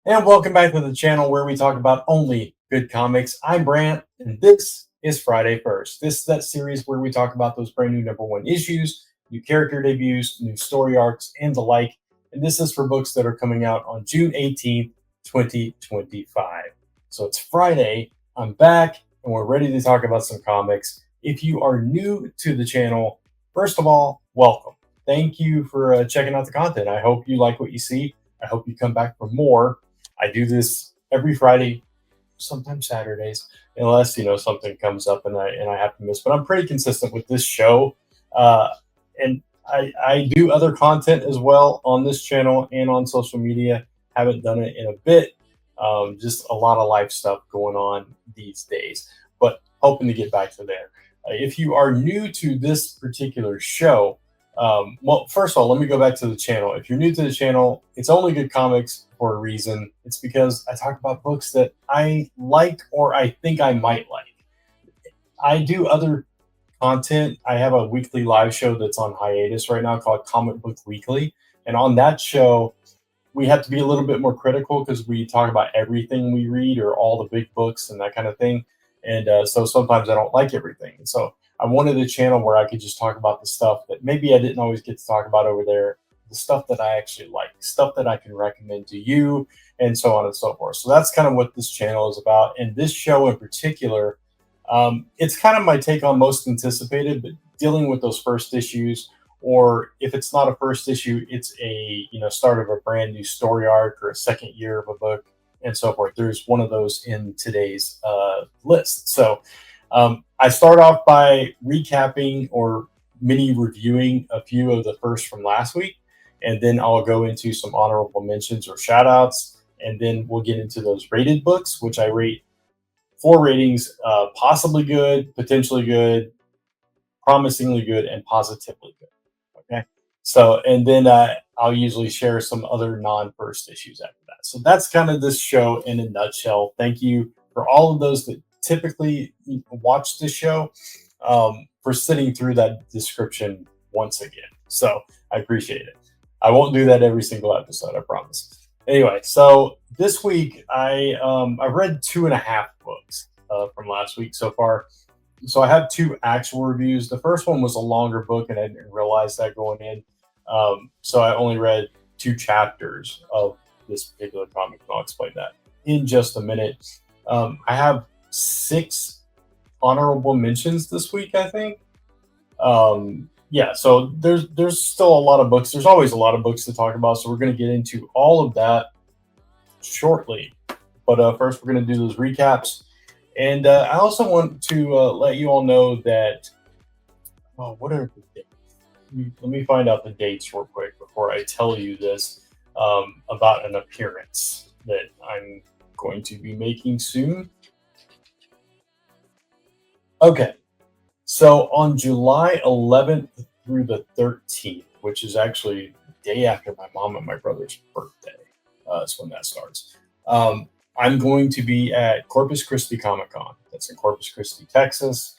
And welcome back to the channel where we talk about only good comics. I'm Brant, and this is Friday First. This is that series where we talk about those brand new #1 issues, new character debuts, new story arcs, and the like. And this is for books that are coming out on June 18th, 2025. So it's Friday. I'm back, and we're ready to talk about some comics. If you are new to the channel, first of all, welcome. Thank you for checking out the content. I hope you like what you see. I hope you come back for more. I do this every Friday, sometimes Saturdays, unless something comes up and I have to miss. But I'm pretty consistent with this show, uh, and I do other content as well on this channel and on social media. Haven't done it in a bit. Just a lot of life stuff going on these days, but hoping to get back to there. If you are new to this particular show, well, first of all, let me go back to the channel. If you're new to the channel, it's only good comics for a reason. It's because I talk about books that I like or I think I might like. I do other content. I have a weekly live show that's on hiatus right now called Comic Book Weekly. And on that show, we have to be a little bit more critical because we talk about everything we read or all the big books and that kind of thing. And so sometimes I don't like everything. And so I wanted a channel where I could just talk about the stuff that maybe I didn't always get to talk about over there, the stuff that I actually like, stuff that I can recommend to you, and so on and so forth. So that's kind of what this channel is about. And this show in particular, it's kind of my take on most anticipated, but dealing with those first issues, or if it's not a first issue, it's a start of a brand new story arc or a second year of a book and so forth. There's one of those in today's list. So I start off by recapping or mini reviewing a few of the first from last week, and then I'll go into some honorable mentions or shout outs, and then we'll get into those rated books, which I rate 4 ratings: possibly good, potentially good, promisingly good, and positively good. Okay. So, and then I'll usually share some other non first issues after that. So that's kind of this show in a nutshell. Thank you for all of those that typically watch this show, for sitting through that description once again. So I appreciate it. I won't do that every single episode, I promise. Anyway, so this week I've read 2.5 books from last week so far. So I have 2 actual reviews. The first one was a longer book, and I didn't realize that going in. So I only read 2 chapters of this particular comic, and I'll explain that in just a minute. I have 6 honorable mentions this week, I think. Yeah, so there's still a lot of books. There's always a lot of books to talk about, so we're going to get into all of that shortly. But first, we're going to do those recaps. And I also want to let you all know that, what are the dates? Let me find out the dates real quick before I tell you this, about an appearance that I'm going to be making soon. Okay, so on July 11th through the 13th, which is actually the day after my mom and my brother's birthday, is when that starts. I'm going to be at Corpus Christi Comic Con. That's in Corpus Christi, Texas.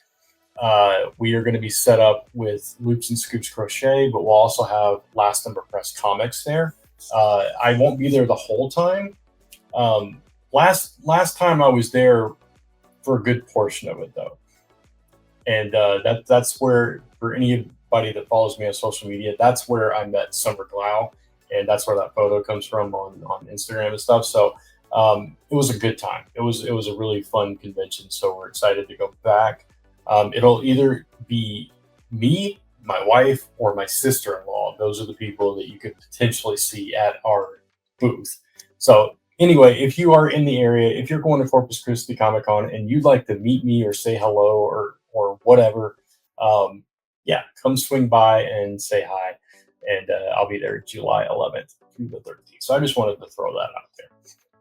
We are going to be set up with Loops and Scoops Crochet, but we'll also have Last Number Press Comics there. I won't be there the whole time. Last time I was there for a good portion of it, though. And that's where, for anybody that follows me on social media, that's where I met Summer Glau, and that's where that photo comes from on Instagram and stuff. So it was a good time. It was a really fun convention. So we're excited to go back. It'll either be me, my wife, or my sister-in-law. Those are the people that you could potentially see at our booth. So anyway, if you are in the area, if you're going to Corpus Christi Comic Con and you'd like to meet me or say hello or whatever, yeah, come swing by and say hi. And I'll be there July 11th through the 13th. So I just wanted to throw that out there.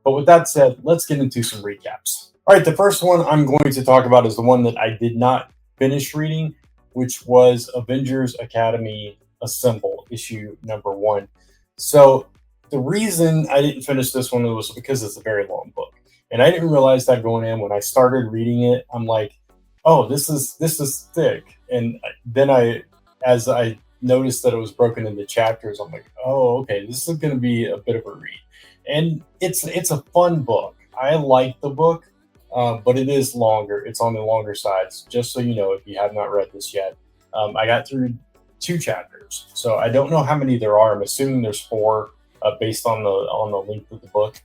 But with that said, let's get into some recaps. All right, the first one I'm going to talk about is the one that I did not finish reading, which was Avengers Academy Assemble, issue #1. So the reason I didn't finish this one was because it's a very long book. And I didn't realize that going in. When I started reading it, I'm like, oh, this is thick. And then as I noticed that it was broken into chapters, I'm like, oh, okay, this is going to be a bit of a read. and it's a fun book. I like the book, but it is longer. It's on the longer sides. Just so you know, if you have not read this yet, I got through two chapters, so I don't know how many there are. I'm assuming there's four, based on the length of the book.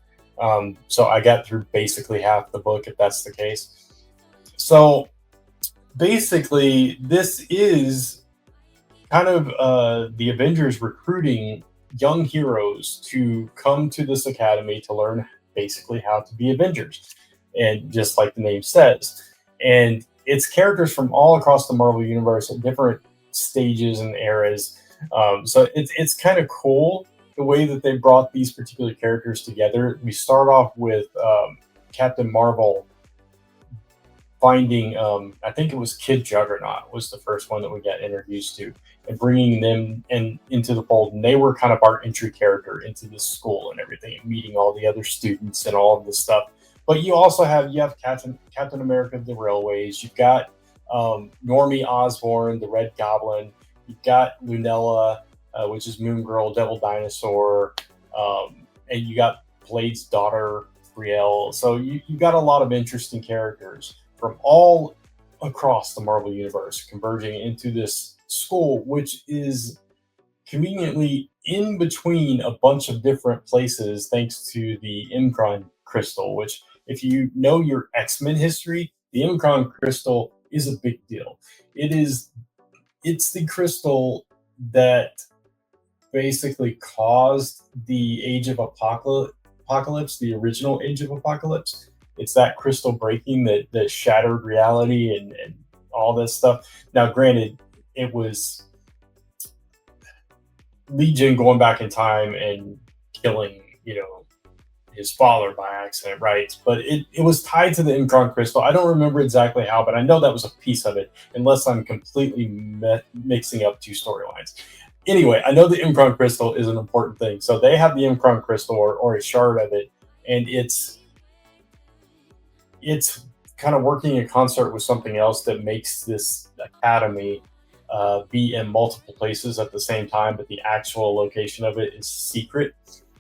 So I got through basically half the book, if that's the case. So basically, this is kind of the Avengers recruiting young heroes to come to this academy to learn basically how to be Avengers, and just like the name says, and it's characters from all across the Marvel universe at different stages and eras. So it's kind of cool the way that they brought these particular characters together. We start off with Captain Marvel finding, I think it was Kid Juggernaut was the first one that we got introduced to, and bringing them into the fold. And they were kind of our entry character into this school and everything, and meeting all the other students and all of this stuff. But you have Captain America of the Railways. You've got Normie Osborn, the Red Goblin. You've got Lunella, which is Moon Girl, Devil Dinosaur, and you got Blade's daughter, Brielle. So you got a lot of interesting characters from all across the Marvel universe converging into this school, which is conveniently in between a bunch of different places thanks to the Imcron crystal, which, if you know your X-Men history, the Imcron crystal is a big deal. It's the crystal that basically caused the Age of Apocalypse, the original Age of Apocalypse. It's that crystal breaking that shattered reality and all this stuff. Now, granted, it was Legion going back in time and killing, his father by accident, right? But it was tied to the Imcron crystal. I don't remember exactly how, but I know that was a piece of it, unless I'm completely mixing up two storylines. Anyway, I know the Imcron crystal is an important thing. So they have the Imcron crystal, or a shard of it, and it's kind of working in concert with something else that makes this academy be in multiple places at the same time, but the actual location of it is secret.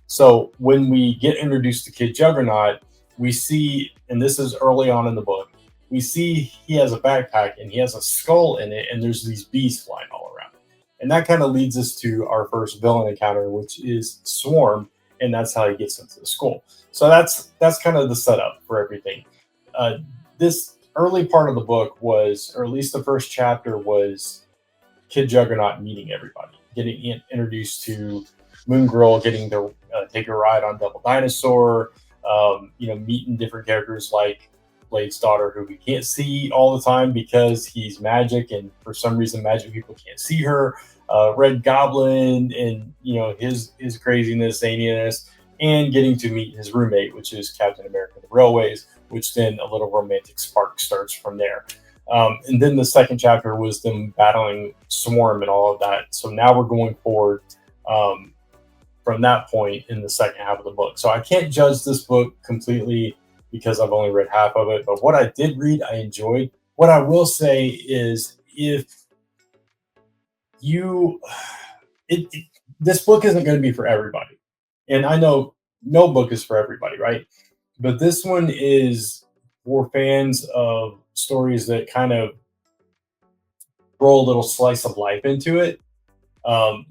So when we get introduced to Kid Juggernaut, we see, and this is early on in the book, we see he has a backpack and he has a skull in it, and there's these bees flying all around. And that kind of leads us to our first villain encounter, which is Swarm, and that's how he gets into the school. So that's kind of the setup for everything. This early part of the book was, or at least the first chapter, was Kid Juggernaut meeting everybody, getting introduced to Moon Girl, getting to take a ride on Devil Dinosaur, meeting different characters like Blade's daughter, who we can't see all the time because he's magic, and for some reason magic people can't see her. Red Goblin, and his craziness, zaniness, and getting to meet his roommate, which is Captain America of the Railways, which then a little romantic spark starts from there. And then the second chapter was them battling Swarm and all of that. So now we're going forward from that point in the second half of the book. So I can't judge this book completely because I've only read half of it. But what I did read, I enjoyed. What I will say is, if this book isn't going to be for everybody, and I know no book is for everybody, right? But this one is for fans of stories that kind of roll a little slice of life into it.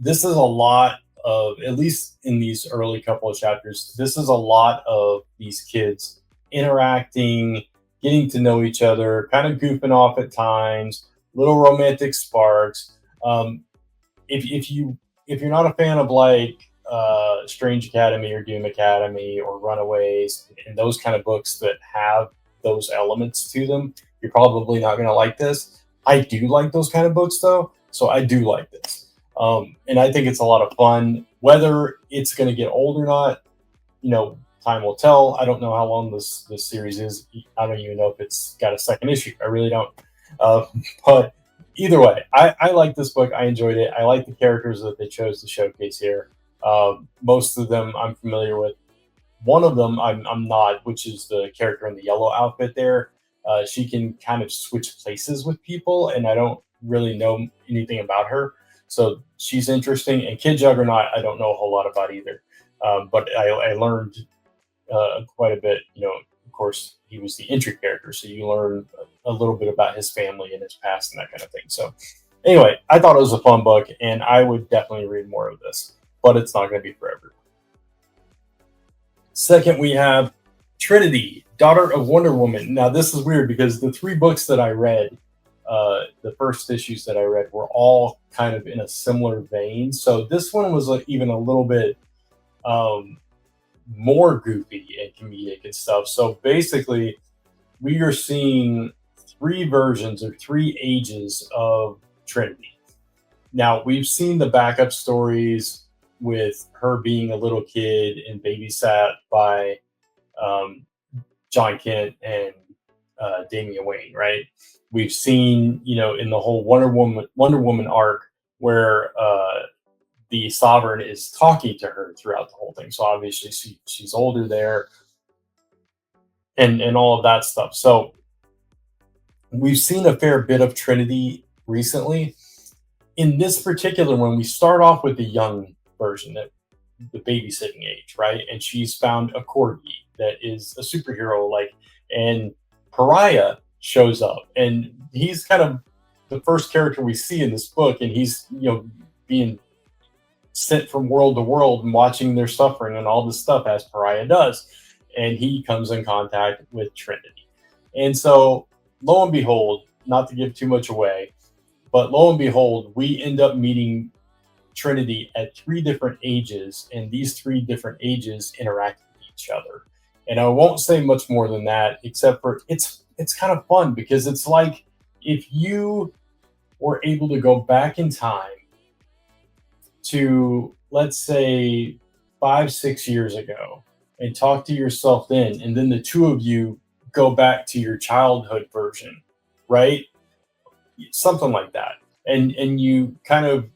This is a lot of, at least in these early couple of chapters, this is a lot of these kids interacting, getting to know each other, kind of goofing off at times, little romantic sparks. If you're not a fan of like Strange Academy or Doom Academy or Runaways and those kind of books that have those elements to them, you're probably not going to like this. I do like those kind of books though, so I do like this. And I think it's a lot of fun. Whether it's going to get old or not, time will tell. I don't know how long this series is. I don't even know if it's got a second issue. I really don't. But either way, I like this book. I enjoyed it. I like the characters that they chose to showcase here. Most of them I'm familiar with. One of them I'm not, which is the character in the yellow outfit there. She can kind of switch places with people, and I don't really know anything about her. So she's interesting. And Kid Juggernaut, I don't know a whole lot about either. But I learned quite a bit. Of course, he was the entry character, so you learn a little bit about his family and his past and that kind of thing. So, anyway, I thought it was a fun book, and I would definitely read more of this, but it's not going to be for everyone. Second, we have Trinity, Daughter of Wonder Woman. Now, this is weird because the three books that I read, the first issues that I read, were all kind of in a similar vein. So this one was even a little bit um, more goofy and comedic and stuff. So basically, we are seeing three versions or three ages of Trinity. Now, we've seen the backup stories with her being a little kid and babysat by um, John Kent and Damian Wayne, right? We've seen, in the whole Wonder Woman arc where the Sovereign is talking to her throughout the whole thing. So obviously she's older there, and all of that stuff. So we've seen a fair bit of Trinity recently. In this particular one, we start off with the young version, that the babysitting age, right? And she's found a corgi that is a superhero, and Pariah shows up, and he's kind of the first character we see in this book, and he's being sent from world to world and watching their suffering and all this stuff as Pariah does, and he comes in contact with Trinity, and so lo and behold, not to give too much away, but lo and behold, we end up meeting Trinity at three different ages, and these three different ages interact with each other. And I won't say much more than that, except for it's kind of fun because it's like if you were able to go back in time to, let's say, 5, 6 years ago and talk to yourself then, and then the two of you go back to your childhood version, right? Something like that. And you kind of,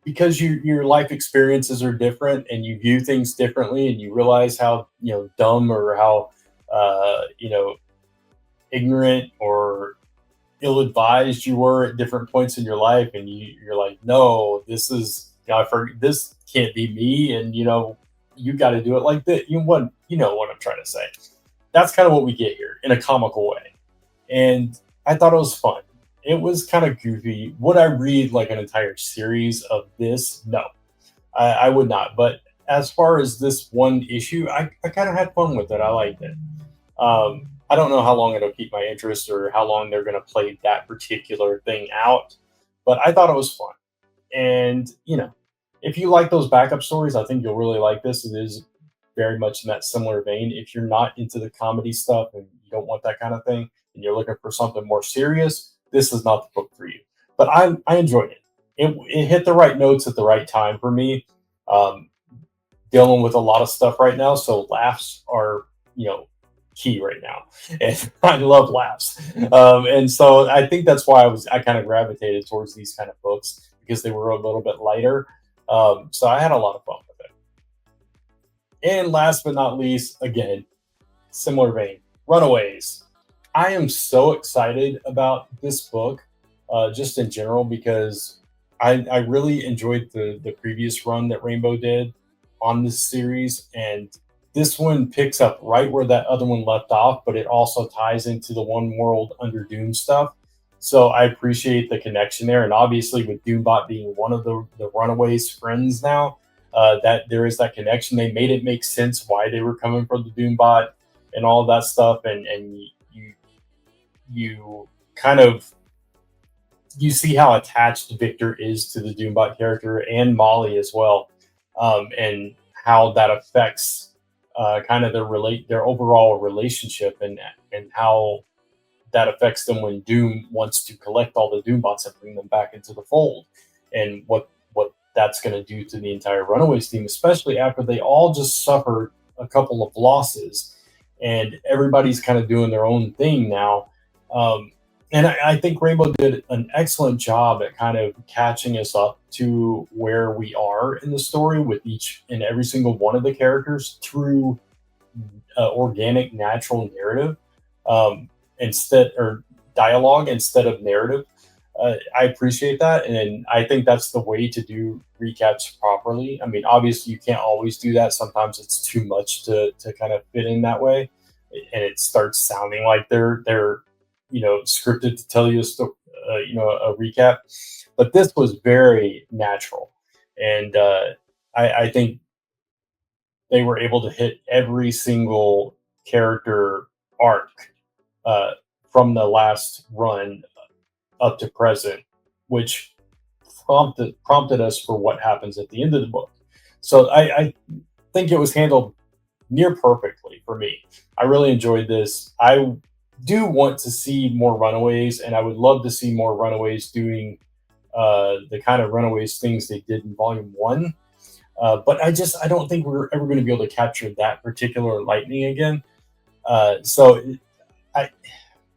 because your life experiences are different and you view things differently, and you realize how dumb or how ignorant or ill-advised you were at different points in your life, and you're like, no, this can't be me, and you got to do it like that. You know what I'm trying to say. That's kind of what we get here in a comical way, and I thought it was fun. It was kind of goofy. Would I read like an entire series of this? No, I would not. But as far as this one issue, I kind of had fun with it. I liked it. I don't know how long it'll keep my interest or how long they're going to play that particular thing out, but I thought it was fun. And, if you like those backup stories, I think you'll really like this. It is very much in that similar vein. If you're not into the comedy stuff and you don't want that kind of thing, and you're looking for something more serious, this is not the book for you. But I enjoyed it. It hit the right notes at the right time for me. Um, Dealing with a lot of stuff right now, so laughs are key right now, and I love laughs. And so I think that's why I kind of gravitated towards these kind of books, because they were a little bit lighter. So I had a lot of fun with it. And last but not least, again, similar vein, Runaways. I am so excited about this book, just in general, because I really enjoyed the previous run that Rainbow did on this series, and this one picks up right where that other one left off, but it also ties into the One World Under Doom stuff. So I appreciate the connection there, and obviously with Doombot being one of the Runaways' friends now, that there is that connection. They made it make sense why they were coming for the Doombot and all of that stuff, and you kind of you see how attached Victor is to the Doombot character and Molly as well, and how that affects kind of their overall relationship, and how that affects them when Doom wants to collect all the Doombots and bring them back into the fold, and what that's going to do to the entire Runaways team, especially after they all just suffered a couple of losses, and everybody's kind of doing their own thing now. And I think Rainbow did an excellent job at kind of catching us up to where we are in the story with each and every single one of the characters through organic, natural narrative, instead, or dialogue instead of narrative. I appreciate that, and I think that's the way to do recaps properly. I mean, obviously, you can't always do that. Sometimes it's too much to kind of fit in that way, and it starts sounding like they're scripted to tell you a recap. But this was very natural, and I think they were able to hit every single character arc uh, from the last run up to present, which prompted us for what happens at the end of the book. So I think it was handled near perfectly for me. I really enjoyed this. I do want to see more Runaways, and I would love to see more Runaways doing the kind of Runaways things they did in Volume One. But I don't think we're ever going to be able to capture that particular lightning again. So I,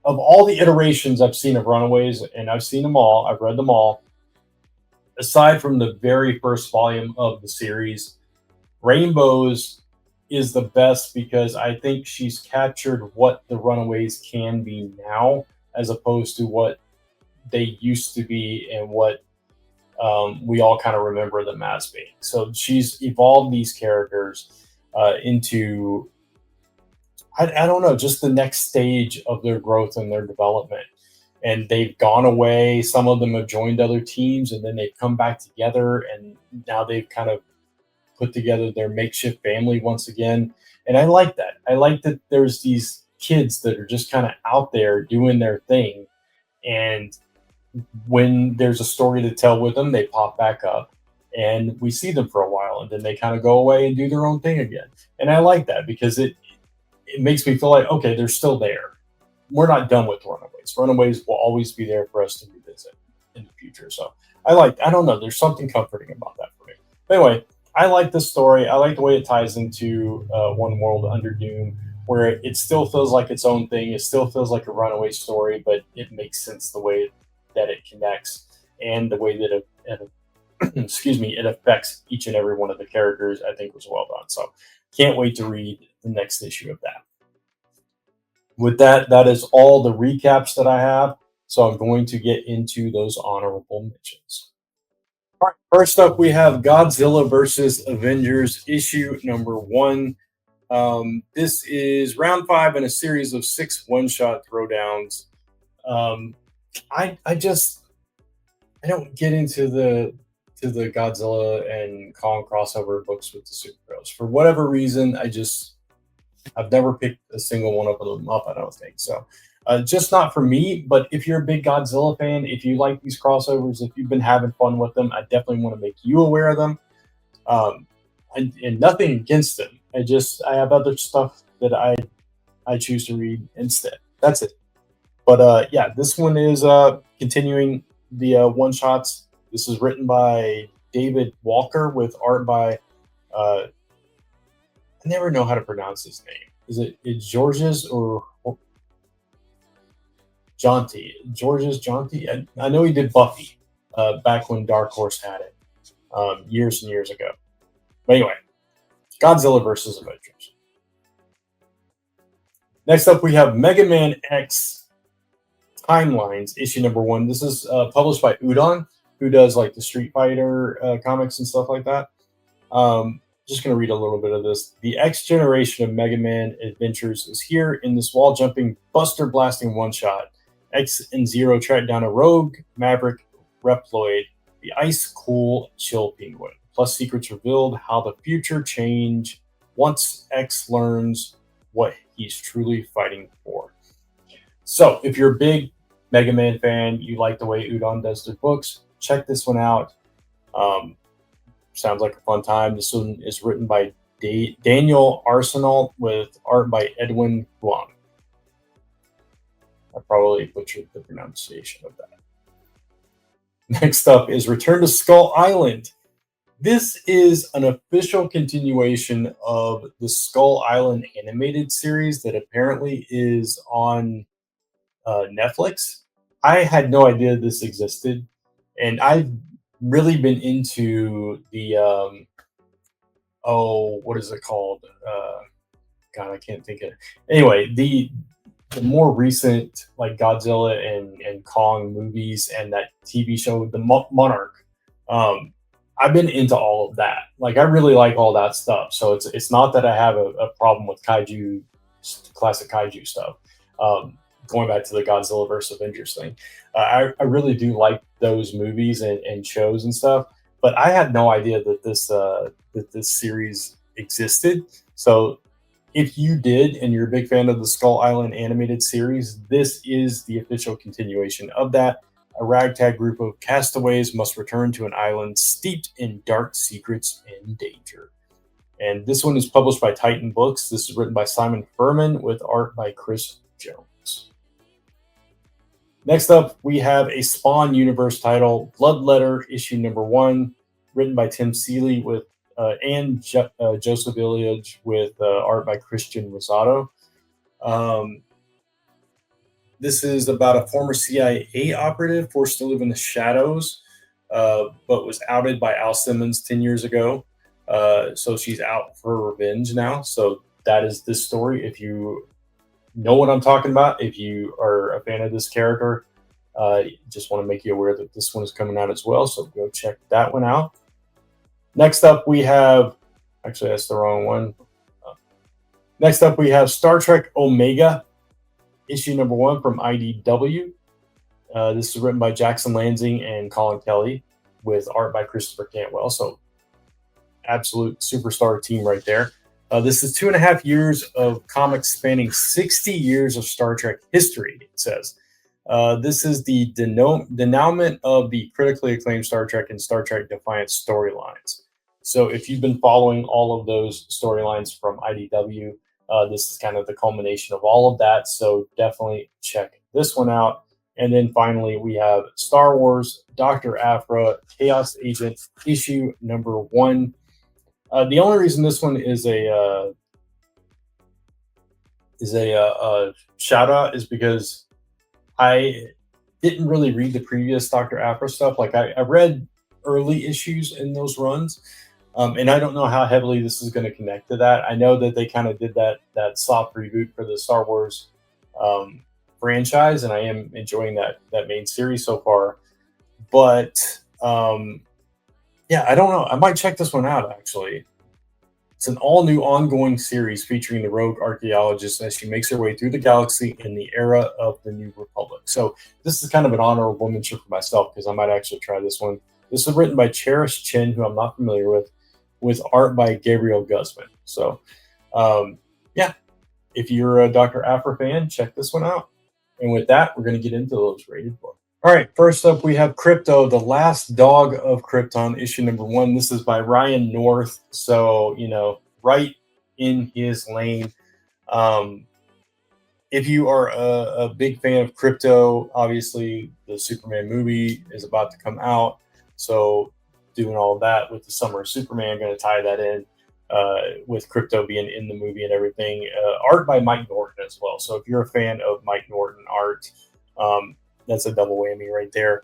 of all the iterations I've seen of Runaways, and I've seen them all, I've read them all. Aside from the very first volume of the series, Rainbows is the best because I think she's captured what the Runaways can be now, as opposed to what they used to be and what we all kind of remember them as being. So she's evolved these characters into I don't know, just the next stage of their growth and their development. And they've gone away. Some of them have joined other teams, and then they've come back together, and now they've kind of put together their makeshift family once again. And I like that. I like that there's these kids that are just kind of out there doing their thing. And when there's a story to tell with them, they pop back up and we see them for a while, and then they kind of go away and do their own thing again. And I like that because it makes me feel like, okay, they're still there. We're not done with Runaways. Runaways will always be there for us to revisit in the future. So I don't know, there's something comforting about that for me. But anyway, I like this story. I like the way it ties into One World Under Doom, where it still feels like its own thing. It still feels like a Runaway story, but it makes sense the way that it connects and the way that it excuse me, it affects each and every one of the characters. I think was well done. So can't wait to read the next issue of that. With that, that is all the recaps that I have. So I'm going to get into those honorable mentions. All right, first up, we have Godzilla versus Avengers issue number one. This is round five in a series of 6 one-shot throwdowns. Um, I just I don't get into the Godzilla and Kong crossover books with the superheroes for whatever reason. I've never picked a single one of them up. I don't think so. Just not for me. But if you're a big Godzilla fan, if you like these crossovers, if you've been having fun with them, I definitely want to make you aware of them. Um, and nothing against them. I have other stuff that I choose to read instead. That's it. But yeah, this one is continuing the one shots. This is written by David Walker with art by I never know how to pronounce his name. Is it Georges or Jonty? Georges Jonty? I know he did Buffy back when Dark Horse had it years and years ago. But anyway, Godzilla versus Avengers. Next up, we have Mega Man X Timelines, issue number one. This is published by Udon, who does like the Street Fighter comics and stuff like that. Just going to read a little bit of this. The X generation of Mega Man adventures is here in this wall jumping, buster blasting one shot. X and Zero track down a rogue Maverick Reploid, the ice cool chill penguin. Plus, secrets revealed how the future change once X learns what he's truly fighting for. So, if you're a big Mega Man fan, you like the way Udon does their books, check this one out. Sounds like a fun time. This one is written by Daniel Arsenal with art by Edwin Guang. I probably butchered the pronunciation of that. Next up is Return to Skull Island. This is an official continuation of the Skull Island animated series that apparently is on Netflix. I had no idea this existed, and I've really been into the what is it called? God, I can't think of it. Anyway, the more recent like Godzilla and Kong movies and that TV show, the Monarch. Um, I've been into all of that. Like I really like all that stuff. So it's not that I have a problem with kaiju, classic kaiju stuff. Um, Going back to the Godzilla versus Avengers thing, I really do like those movies and shows and stuff. But I had no idea that this series existed. So if you did and you're a big fan of the Skull Island animated series, this is the official continuation of that. A ragtag group of castaways must return to an island steeped in dark secrets and danger. And this one is published by Titan Books. This is written by Simon Furman with art by Chris Jones. Next up, we have a Spawn Universe title, Bloodletter, issue number 1, written by Tim Seeley with Joseph Iliage with art by Christian Rosado. This is about a former CIA operative forced to live in the shadows, but was outed by Al Simmons 10 years ago. So she's out for revenge now. So that is this story. If you know what I'm talking about, if you are a fan of this character, just want to make you aware that this one is coming out as well. So go check that one out. Next up, we have, actually, that's the wrong one. Next up, we have Star Trek Omega, issue number 1 from IDW. This is written by Jackson Lansing and Colin Kelly with art by Christopher Cantwell. So, absolute superstar team right there. This is 2.5 years of comics spanning 60 years of Star Trek history, it says. This is the denouement of the critically acclaimed Star Trek and Star Trek Defiance storylines. So if you've been following all of those storylines from IDW, this is kind of the culmination of all of that. So definitely check this one out. And then finally, we have Star Wars, Dr. Aphra, Chaos Agent, issue number 1. The only reason this one is a shout out is because I didn't really read the previous Dr. Aphra stuff. Like I read early issues in those runs, and I don't know how heavily this is going to connect to that. I know that they kind of did that soft reboot for the Star Wars franchise, and I am enjoying that main series so far. But yeah, I don't know. I might check this one out actually. It's an all-new ongoing series featuring the rogue archaeologist as she makes her way through the galaxy in the era of the New Republic. So this is kind of an honorable mention for myself because I might actually try this one. This is written by Cherish Chin, who I'm not familiar with art by Gabriel Guzman. So, yeah, if you're a Dr. Aphra fan, check this one out. And with that, we're going to get into those rated books. All right, first up, we have Krypto, the Last Dog of Krypton, issue number 1. This is by Ryan North. So, right in his lane. If you are a big fan of Krypto, obviously the Superman movie is about to come out. So doing all of that with the Summer of Superman, going to tie that in with Krypto being in the movie and everything. Art by Mike Norton as well. So if you're a fan of Mike Norton art, that's a double whammy right there.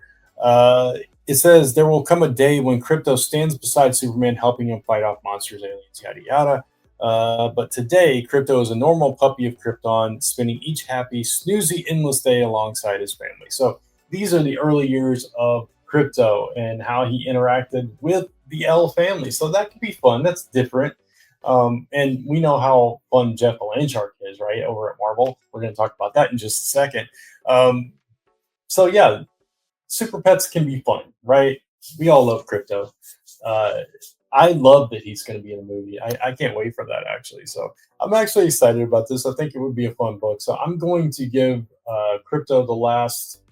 It says, there will come a day when Krypto stands beside Superman, helping him fight off monsters, aliens, yada, yada. But today, Krypto is a normal puppy of Krypton, spending each happy, snoozy, endless day alongside his family. So these are the early years of Krypto and how he interacted with the L family. So that could be fun. That's different. And we know how fun Jeff Landshark is, right, over at Marvel. We're going to talk about that in just a second. So yeah, Super Pets can be fun, right? We all love Krypto. I love that he's going to be in a movie. I can't wait for that, actually. So I'm actually excited about this. I think it would be a fun book. So I'm going to give Krypto, the Last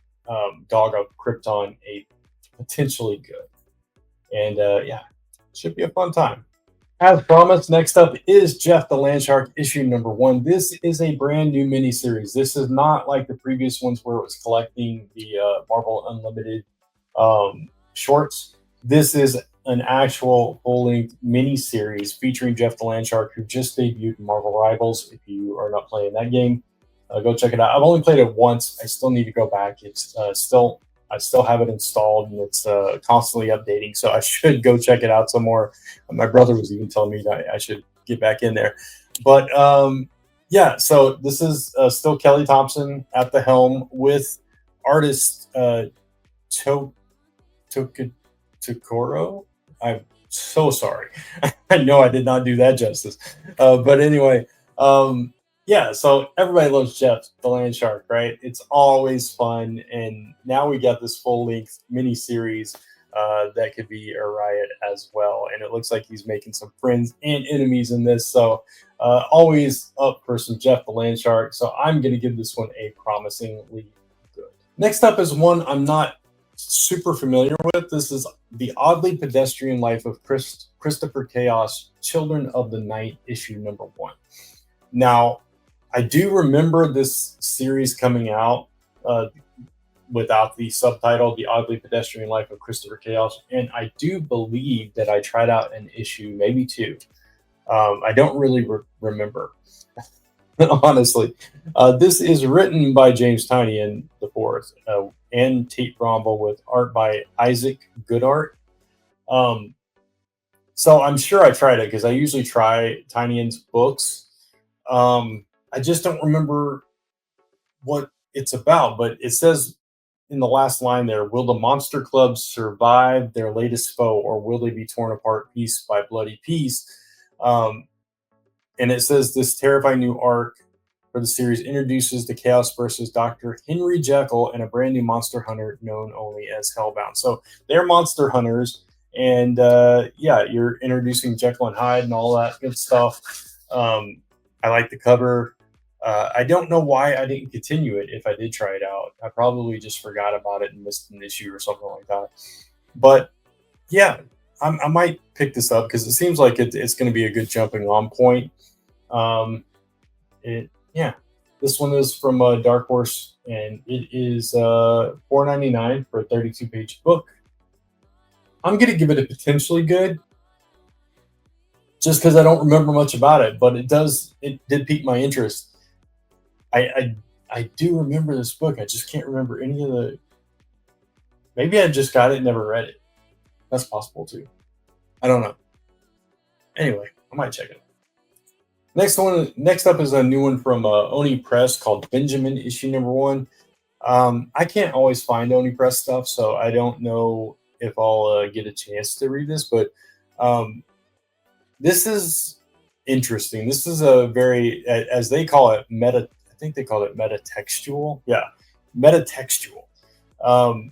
Dog of Krypton, a potentially good. And yeah, should be a fun time. As promised, next up is Jeff the Landshark, issue number 1. This is a brand new miniseries. This is not like the previous ones where it was collecting the Marvel Unlimited shorts. This is an actual full-length miniseries featuring Jeff the Landshark, who just debuted in Marvel Rivals. If you are not playing that game, go check it out. I've only played it once. I still need to go back. It's I still have it installed, and it's constantly updating. So I should go check it out some more. My brother was even telling me that I should get back in there. But Yeah, so this is still Kelly Thompson at the helm with artist to Toku Tokoro. I'm so sorry. I know I did not do that justice. But anyway, um, yeah, so everybody loves Jeff, the land shark, right? It's always fun. And now we got this full length mini series that could be a riot as well. And it looks like he's making some friends and enemies in this. So always up for some Jeff, the land shark. So I'm going to give this one a promisingly good. Next up is one I'm not super familiar with. This is The Oddly Pedestrian Life of Christopher Chaos, Children of the Night, issue number 1. Now, I do remember this series coming out without the subtitle, The Oddly Pedestrian Life of Christopher Chaos, and I do believe that I tried out an issue, maybe two. I don't really remember. Honestly. This is written by James Tynion the fourth and Tate Bromble with art by Isaac Goodart. Um, so I'm sure I tried it because I usually try Tynion's books. I just don't remember what it's about, but it says in the last line there, will the monster club survive their latest foe, or will they be torn apart piece by bloody piece? Um, and it says this terrifying new arc for the series introduces the Chaos versus Dr. Henry Jekyll and a brand new monster hunter known only as Hellbound. So they're monster hunters, and yeah, you're introducing Jekyll and Hyde and all that good stuff. I like the cover. I don't know why I didn't continue it if I did try it out. I probably just forgot about it and missed an issue or something like that. But yeah, I might pick this up because it seems like it's going to be a good jumping on point. Yeah, this one is from Dark Horse, and it is $4.99 for a 32-page book. I'm gonna give it a potentially good, just because I don't remember much about it, but it did pique my interest. I do remember this book. I just can't remember any of the. Maybe I just got it and never read it. That's possible too. I don't know. Anyway, I might check it. Next up is a new one from Oni Press called Benjamin, issue number 1. I can't always find Oni Press stuff, so I don't know if I'll get a chance to read this. But this is interesting. This is a very, as they call it, meta. I think they call it metatextual. Yeah, metatextual. Um,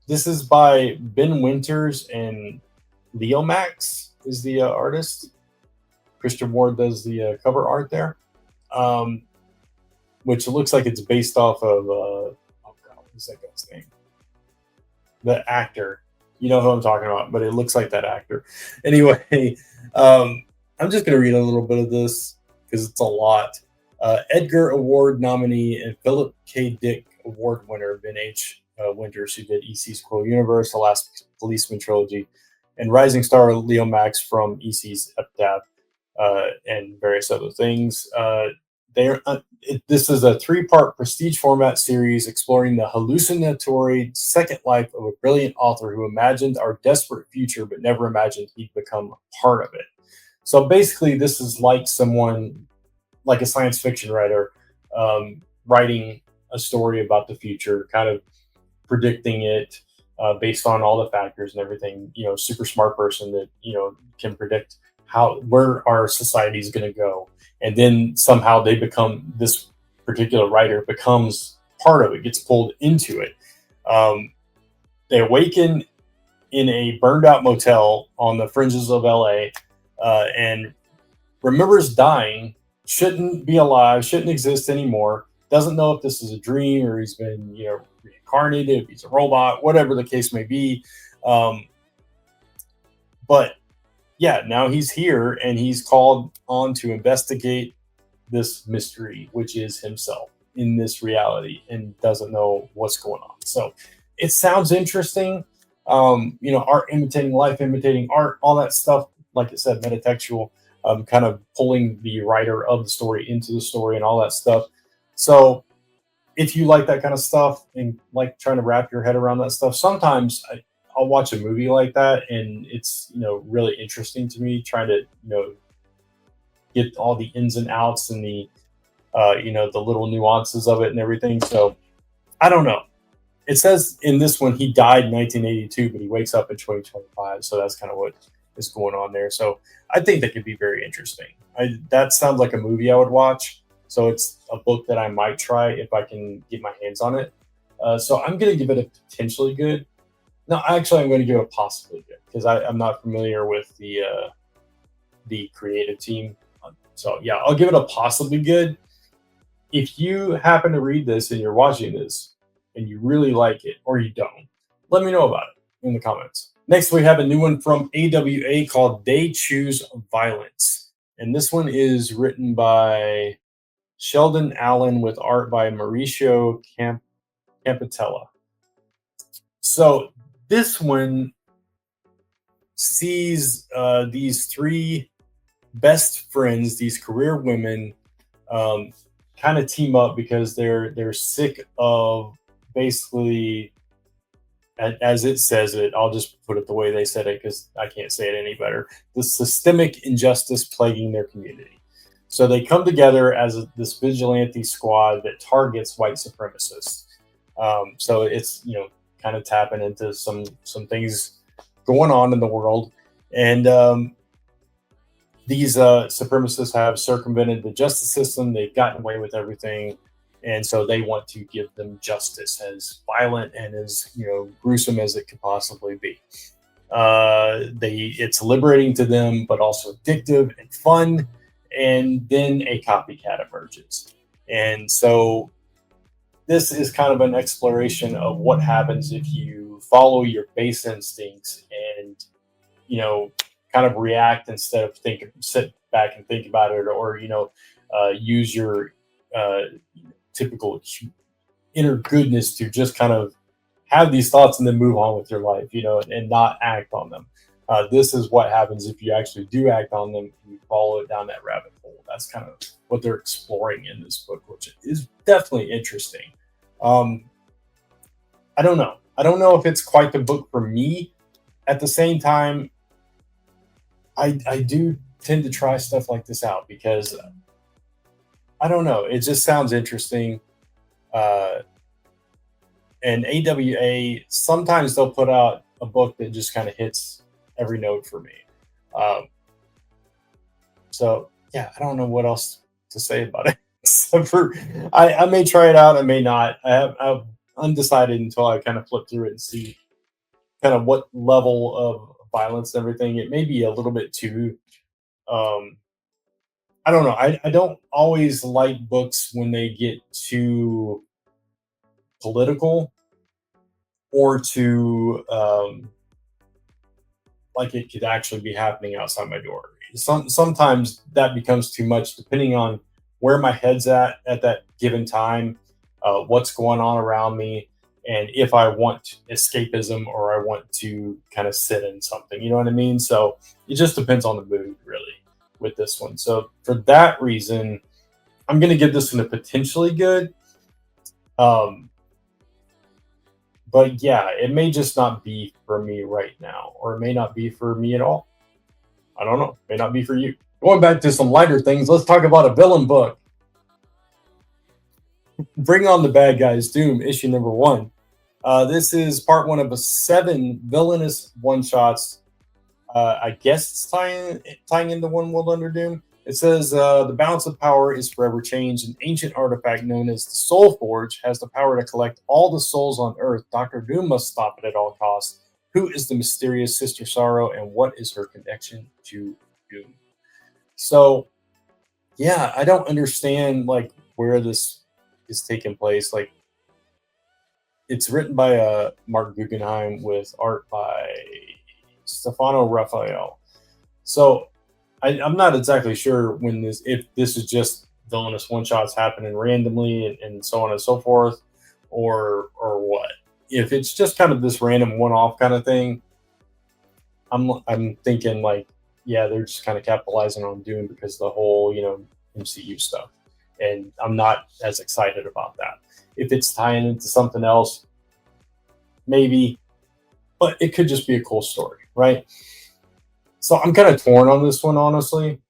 this is by Ben Winters and Leo Max is the artist. Christian Ward does the cover art there, which looks like it's based off of oh god, what's that guy's name? The actor, you know who I'm talking about, but it looks like that actor. Anyway, I'm just gonna read a little bit of this because it's a lot. Edgar Award nominee and Philip K. Dick Award winner Ben H. Winters, who did EC Squirrel Universe, the Last Policeman trilogy, and rising star Leo Max from EC's Epitaph. And various other things. This is a 3-part prestige format series exploring the hallucinatory second life of a brilliant author who imagined our desperate future but never imagined he'd become part of it. So basically, this is like someone, like a science fiction writer, writing a story about the future, kind of predicting it based on all the factors and everything. Super smart person that can predict where our society is going to go, and then somehow this particular writer becomes part of it, gets pulled into it. They awaken in a burned out motel on the fringes of LA, and remembers dying, shouldn't be alive, shouldn't exist anymore, doesn't know if this is a dream or he's been reincarnated, if he's a robot, whatever the case may be. But yeah, now he's here and he's called on to investigate this mystery, which is himself in this reality, and doesn't know what's going on. So it sounds interesting. Art imitating life, imitating art, all that stuff. Like I said, metatextual, kind of pulling the writer of the story into the story and all that stuff. So if you like that kind of stuff and like trying to wrap your head around that stuff, sometimes I'll watch a movie like that, and it's really interesting to me, trying to get all the ins and outs and the the little nuances of it and everything. So I don't know. It says in this one he died in 1982, but he wakes up in 2025. So that's kind of what is going on there. So I think that could be very interesting. That sounds like a movie I would watch. So it's a book that I might try if I can get my hands on it. So I'm going to give it a potentially good. No, actually, I'm going to give it a possibly good because I'm not familiar with the creative team. So yeah, I'll give it a possibly good. If you happen to read this and you're watching this and you really like it or you don't, let me know about it in the comments. Next, we have a new one from AWA called They Choose Violence. And this one is written by Sheldon Allen with art by Mauricio Campatella. So this one sees these three best friends, these career women, kind of team up because they're sick of basically, as it says it. I'll just put it the way they said it because I can't say it any better. The systemic injustice plaguing their community. So they come together as this vigilante squad that targets white supremacists. So it's kind of tapping into some things going on in the world, and these supremacists have circumvented the justice system. They've gotten away with everything, and so they want to give them justice, as violent and as gruesome as it could possibly be. It's liberating to them, but also addictive and fun. And then a copycat emerges, and so this is kind of an exploration of what happens if you follow your base instincts and kind of react instead of sit back and think about it, or use your typical inner goodness to just kind of have these thoughts and then move on with your life, and not act on them. This is what happens if you actually do act on them and you follow it down that rabbit hole. That's kind of what they're exploring in this book, which is definitely interesting. I don't know. I don't know if it's quite the book for me. At the same time, I do tend to try stuff like this out because I don't know. It just sounds interesting. And AWA, sometimes they'll put out a book that just kind of hits every note for me. So yeah, I don't know what else to say about it. Except for I may try it out, I may not. I'm undecided until I kind of flip through it and see kind of what level of violence and everything. It may be a little bit too. I don't know. I don't always like books when they get too political or too like it could actually be happening outside my door. Sometimes that becomes too much, depending on where my head's at that given time, what's going on around me, and if I want escapism or I want to kind of sit in something. You know what I mean? So it just depends on the mood, really, with this one. So for that reason, I'm going to give this one a potentially good. But yeah, it may just not be for me right now, or it may not be for me at all. I don't know. It may not be for you. Going back to some lighter things, let's talk about a villain book. Bring on the Bad Guys, Doom, issue number 1. This is part 1 of a 7 villainous one-shots. I guess it's tying into One World Under Doom. It says the balance of power is forever changed. An ancient artifact known as the Soul Forge has the power to collect all the souls on Earth. Dr. Doom must stop it at all costs. Who is the mysterious Sister Sorrow, and what is her connection to Doom? So, yeah, I don't understand like where this is taking place. Like, it's written by Mark Guggenheim with art by Stefano Raphael. So I'm not exactly sure if this is just villainous one shots happening randomly and so on and so forth, or what. If it's just kind of this random one-off kind of thing, I'm thinking like, yeah, they're just kind of capitalizing on Doom because the whole MCU stuff, and I'm not as excited about that. If it's tying into something else, maybe, but it could just be a cool story, right? So I'm kind of torn on this one, honestly.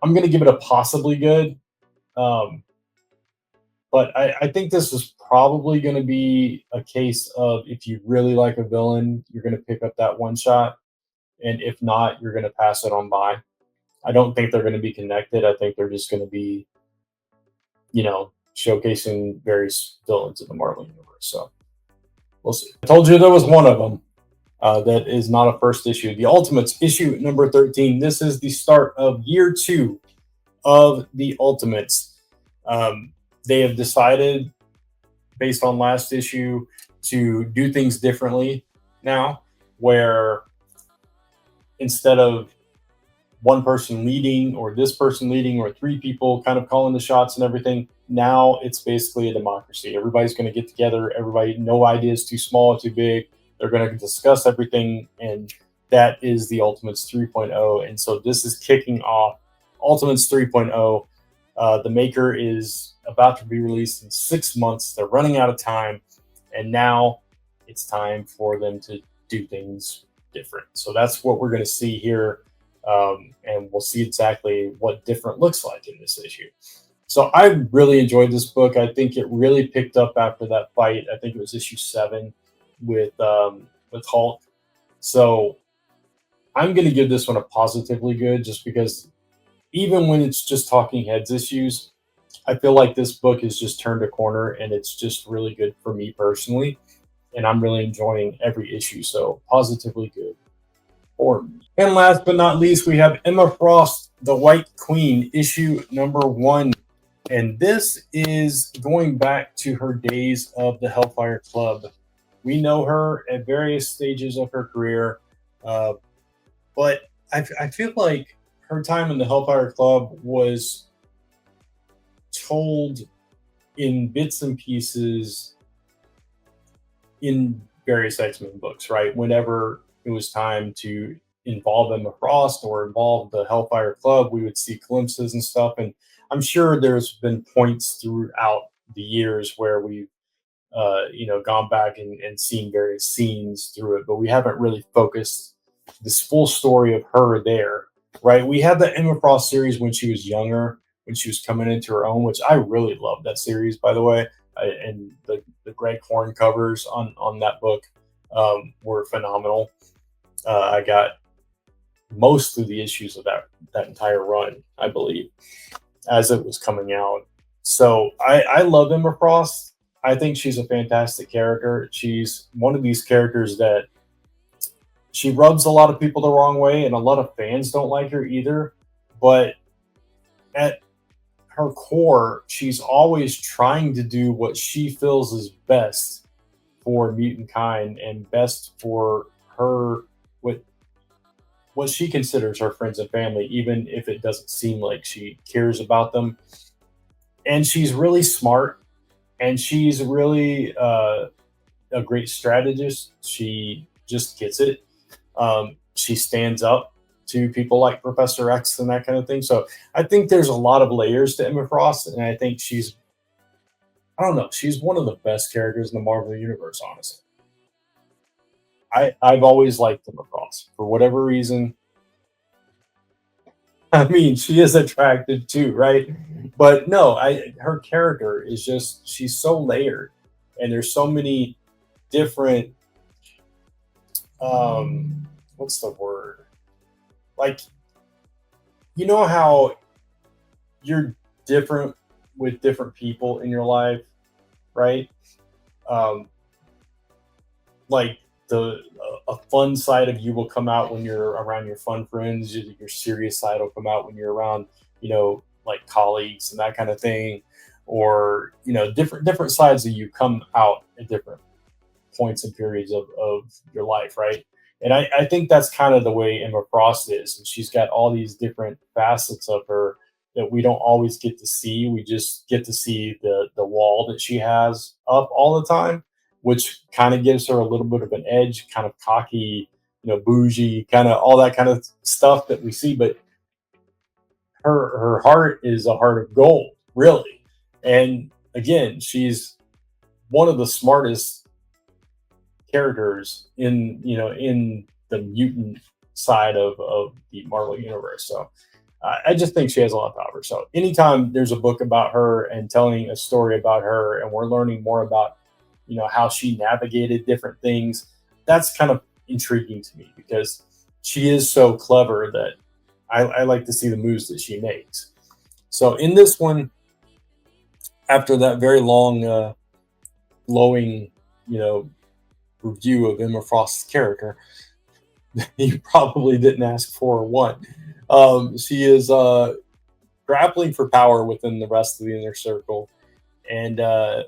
I'm going to give it a possibly good. Um, but I think this is probably going to be a case of if you really like a villain, you're going to pick up that one shot. And if not, you're going to pass it on by. I don't think they're going to be connected. I think they're just going to be, showcasing various villains in the Marvel universe. So we'll see. I told you there was one of them that is not a first issue. The Ultimates, issue number 13. This is the start of year 2 of the Ultimates. They have decided, based on last issue, to do things differently now, where instead of one person leading or this person leading or 3 people kind of calling the shots and everything, now it's basically a democracy. Everybody's going to get together. Everybody, no idea is too small or too big. They're going to discuss everything, and that is the Ultimates 3.0. And so this is kicking off Ultimates 3.0. The Maker is about to be released in 6 months. They're running out of time, and now it's time for them to do things different. So that's what we're going to see here, and we'll see exactly what different looks like in this issue. So I really enjoyed this book. I think it really picked up after that fight. I think it was issue 7 with Hulk. So I'm going to give this one a positively good, just because even when it's just talking heads issues, I feel like this book has just turned a corner, and it's just really good for me personally. And I'm really enjoying every issue. So positively good for me. And last but not least, we have Emma Frost, the White Queen, issue number 1. And this is going back to her days of the Hellfire Club. We know her at various stages of her career, but I feel like her time in the Hellfire Club was told in bits and pieces in various X-Men books, right? Whenever it was time to involve Emma Frost or involve the Hellfire Club, we would see glimpses and stuff. And I'm sure there's been points throughout the years where we've gone back and seen various scenes through it, but we haven't really focused this full story of her there, right? We had the Emma Frost series when she was younger, when she was coming into her own, which I really loved that series, by the way. And the Greg Horn covers on that book were phenomenal. I got most of the issues of that entire run, I believe, as it was coming out. So I love Emma Frost. I think she's a fantastic character. She's one of these characters that she rubs a lot of people the wrong way, and a lot of fans don't like her either. But at her core, she's always trying to do what she feels is best for mutant kind and best for her, what she considers her friends and family, even if it doesn't seem like she cares about them. And she's really smart, and she's really a great strategist. She just gets it. She stands up to people like Professor X and that kind of thing. So I think there's a lot of layers to Emma Frost, and I think she's one of the best characters in the Marvel universe, honestly. I've always liked Emma Frost for whatever reason. I mean, she is attractive too, right? But no, her character is just, she's so layered, and there's so many different what's the word? Like, you know how you're different with different people in your life, right? Um, like a fun side of you will come out when you're around your fun friends. Your serious side will come out when you're around, like colleagues and that kind of thing, or different sides of you come out at different points and periods of your life, right? And I think that's kind of the way Emma Frost is, and she's got all these different facets of her that we don't always get to see. We just get to see the wall that she has up all the time, which kind of gives her a little bit of an edge, kind of cocky, bougie, kind of all that kind of stuff that we see. But her heart is a heart of gold, really. And again, she's one of the smartest characters in the mutant side of the Marvel universe. So I just think she has a lot of power. So anytime there's a book about her and telling a story about her, and we're learning more about, how she navigated different things, that's kind of intriguing to me because she is so clever that I like to see the moves that she makes. So in this one, after that very long, glowing, you know, review of Emma Frost's character, you probably didn't ask for or want. She is grappling for power within the rest of the inner circle, and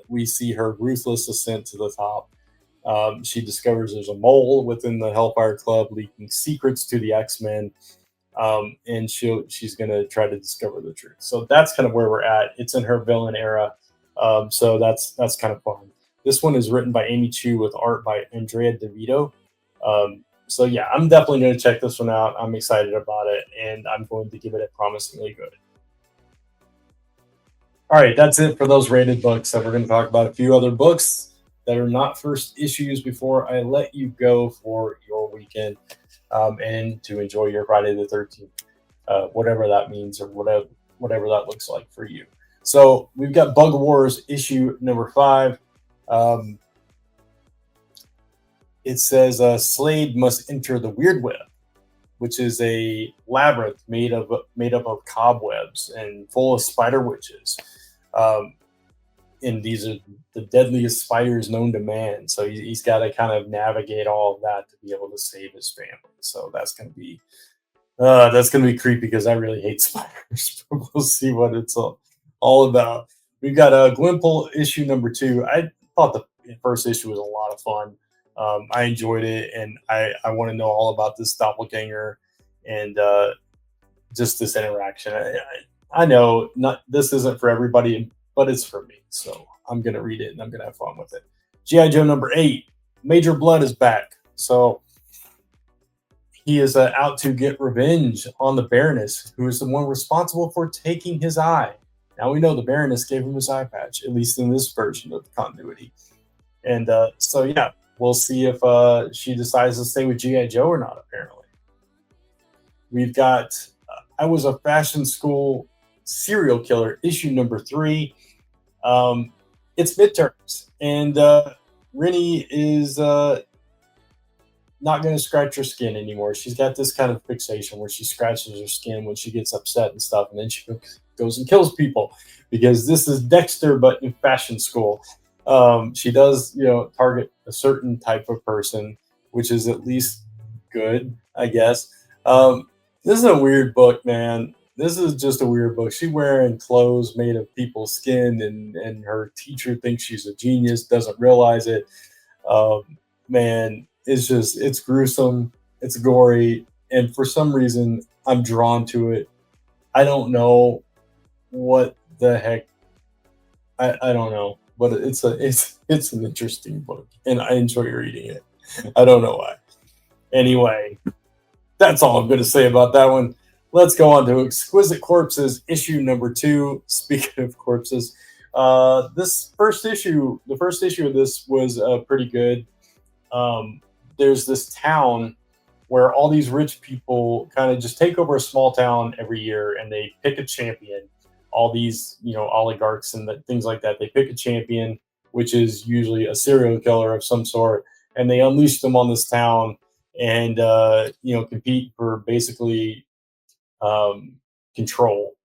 we see her ruthless ascent to the top. She discovers there's a mole within the Hellfire Club leaking secrets to the X-Men, and she's gonna try to discover the truth. So that's kind of where we're at. It's in her villain era, so that's kind of fun. This one is written by Amy Chu with art by Andrea DeVito. So yeah, I'm definitely going to check this one out. I'm excited about it, and I'm going to give it a promisingly good. All right, that's it for those rated books. So we're going to talk about a few other books that are not first issues before I let you go for your weekend, and to enjoy your Friday the 13th, whatever that means or whatever that looks like for you. So we've got Bug Wars issue number 5. It says Slade must enter the Weird Web, which is a labyrinth made up of cobwebs and full of spider witches. And these are the deadliest spiders known to man. So he's got to kind of navigate all of that to be able to save his family. So that's going to be creepy because I really hate spiders. We'll see what it's all about. We've got a Glimple issue number 2. I thought the first issue was a lot of fun. I enjoyed it, and I want to know all about this doppelganger and just this interaction. I know this isn't for everybody, but it's for me. So I'm going to read it, and I'm going to have fun with it. G.I. Joe number 8, Major Blood is back. So he is out to get revenge on the Baroness, who is the one responsible for taking his eye. Now we know the Baroness gave him his eye patch, at least in this version of the continuity. And so, yeah, we'll see if she decides to stay with G.I. Joe or not, apparently. We've got I Was a Fashion School Serial Killer, issue number 3. It's midterms, and Rennie is not going to scratch her skin anymore. She's got this kind of fixation where she scratches her skin when she gets upset and stuff, and then she goes and kills people because this is Dexter, but in fashion school. She does, target a certain type of person, which is at least good, I guess. This is a weird book, man. This is just a weird book. She's wearing clothes made of people's skin, and her teacher thinks she's a genius, doesn't realize it. Man, it's gruesome. It's gory. And for some reason, I'm drawn to it. I don't know what the heck. I don't know. But it's an interesting book, and I enjoy reading it. I don't know why. Anyway, that's all I'm going to say about that one. Let's go on to Exquisite Corpses, issue number 2. Speaking of corpses, the first issue of this was pretty good. There's this town where all these rich people kind of just take over a small town every year, and they pick a champion. All these, oligarchs and things like that. They pick a champion, which is usually a serial killer of some sort, and they unleash them on this town and, compete for basically control.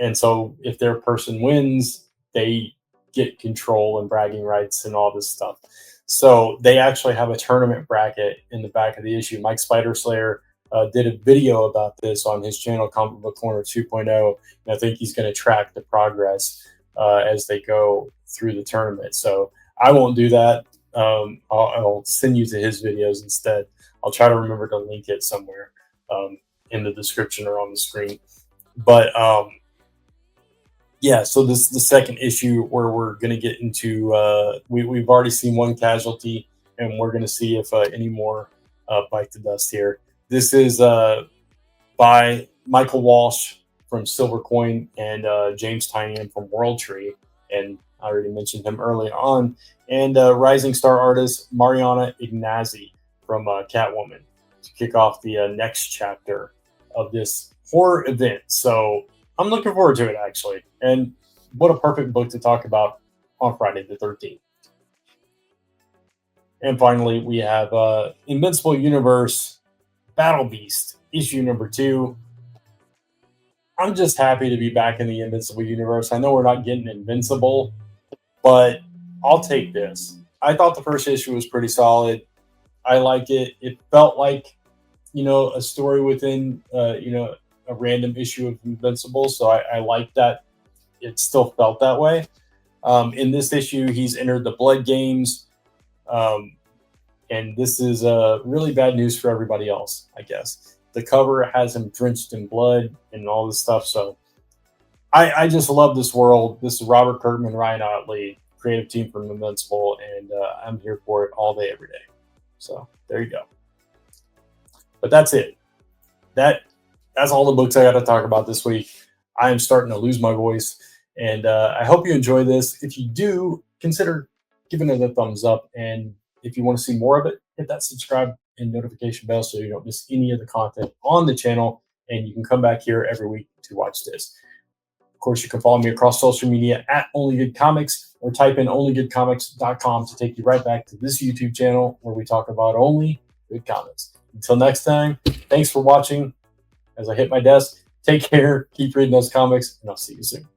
And so if their person wins, they get control and bragging rights and all this stuff. So they actually have a tournament bracket in the back of the issue. Mike Spiderslayer did a video about this on his channel, Comic Book Corner 2.0, and I think he's going to track the progress as they go through the tournament. So I won't do that. I'll send you to his videos instead. I'll try to remember to link it somewhere in the description or on the screen. But yeah, so this is the second issue where we're going to get into, we've already seen one casualty, and we're going to see if any more bite the dust here. This is by Michael Walsh from Silver Coin and James Tynion from World Tree, and I already mentioned him early on, and rising star artist Mariana Ignazi from Catwoman to kick off the next chapter of this horror event. So I'm looking forward to it, actually. And what a perfect book to talk about on Friday the 13th. And finally, we have Invincible Universe Battle Beast, issue number 2. I'm just happy to be back in the Invincible Universe. I know we're not getting Invincible, but I'll take this. I thought the first issue was pretty solid. I like it. It felt like, a story within, a random issue of Invincible. So I like that it still felt that way. In this issue, he's entered the Blood Games. And this is really bad news for everybody else, I guess. The cover has him drenched in blood and all this stuff. So I just love this world. This is Robert Kirkman, Ryan Ottley, creative team from Invincible, and I'm here for it all day, every day. So there you go. But that's it. That's all the books I got to talk about this week. I am starting to lose my voice, and I hope you enjoy this. If you do, consider giving it a thumbs up, and if you want to see more of it, hit that subscribe and notification bell so you don't miss any of the content on the channel, and you can come back here every week to watch this. Of course, you can follow me across social media at Only Good Comics, or type in onlygoodcomics.com to take you right back to this YouTube channel where we talk about only good comics. Until next time, thanks for watching. As I hit my desk, take care, keep reading those comics, and I'll see you soon.